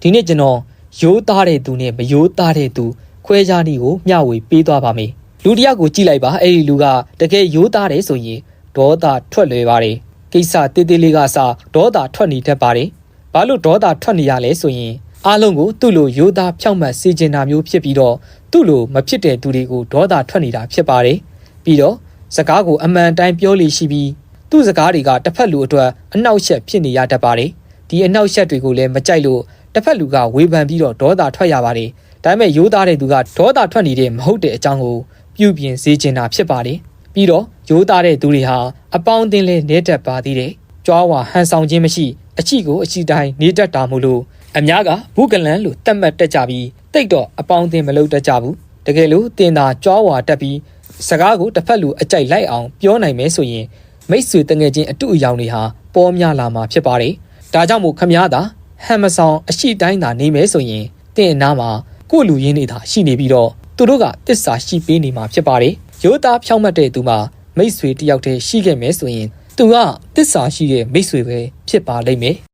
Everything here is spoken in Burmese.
ဒီနေ့ကျွန်တော်ရိုးသားတဲ့သူနဲ့မရိုးသားတဲ့သူခွဲခြားနည်းကိုမျှဝေပေးသွားပါမယ်လူတစ်ယောက်ကိုကြည့်လိုက်ပါအဲ့ဒီလူကတကယ်ရိုးသားတယ်ဆိုရင်ဒေါသထွက်လွယ်ပါတယ်ကိစ္စတေးသေးလေးကစဒေါသထွက်နေတတ်ပါတယ်ဘာလို့ဒေါသထွက်နေရလဲဆိုရင်အားလုံးကိုသူ့လိုရိုးသားဖြောင့်မတ်စေချင်တာမျိုးဖြစ်ပြီးတော့သူ့လိုမဖြစ်တဲ့သူတွေကိုဒေါသထွက်နေတာဖြစ်ပါတယ်ပြီးတော့စကားကိုအမှန်တိုင်းပြောလို့ရှိပြီးသူ့စကားတွေကတစ်ဖက်လူအတွက်အနှောက်အယှက်ဖြစ်နေရတတ်ပါတယ်ဒီအနှောက်အယှက်တွေကိုလည်းမကြိုက်လို့တစ်ဖက်လူကဝေဖန်ပြီးတော့ဒေါသထွက်ရပါတယ်ဒါပေမဲ့ရိုးသားတဲ့သူကဒေါသထွက်နေတဲ့မဟုတ်တဲ့အကြောင်းကိုပြုပြင်စေချင်တာဖြစ်ပါတယ်ပြီးတော့ရိုးသားတဲ့သူတွေဟာအပေါင်းအသင်းလေးနေတတ်ပါသေးတယ်ကြွားဝါဟန်ဆောင်ခြင်းမရှိအချီကိုအချီတိုင်းနေတတ်တာမို့လို့အများကဘုကလန်လို့တတ်မှတ်တတ်ကြပြီးတိတ်တော့အပေါင်းအသင်းမလုပ်တတ်ကြဘူးတကယ်လို့တင်တာကြွားဝါတက်ပြီးစကားကိုတစ်ဖက်လူအကြိုက်လိုက်အောင်ပြောနိုင်မယ်ဆိုရင်မိတ်ဆွေတငယ်ချင်းအတူအယောင်တွေဟာပေါ်များလာမှာဖြစ်ပါတယ်ဒါကြောင့်မို့ခမည်းသာဟန်မဆောင်အရှိတိုင်းသာနေမယ်ဆိုရင်တင်အနာမှာကိုယ့်လူရင်းတွေသာရှိနေပြီးတော့သူတို့ကတစ္ဆာရှိပေးနေမှာဖြစ်ပါတယ်ရိုးသားဖြောင့်မတ်တဲ့သူမှာမိတ်ဆွေတယောက်တည်းရှိခဲ့မယ်ဆိုရင်သူကတစ္ဆာရှိတဲ့မိတ်ဆွေပဲဖြစ်ပါလိမ့်မယ်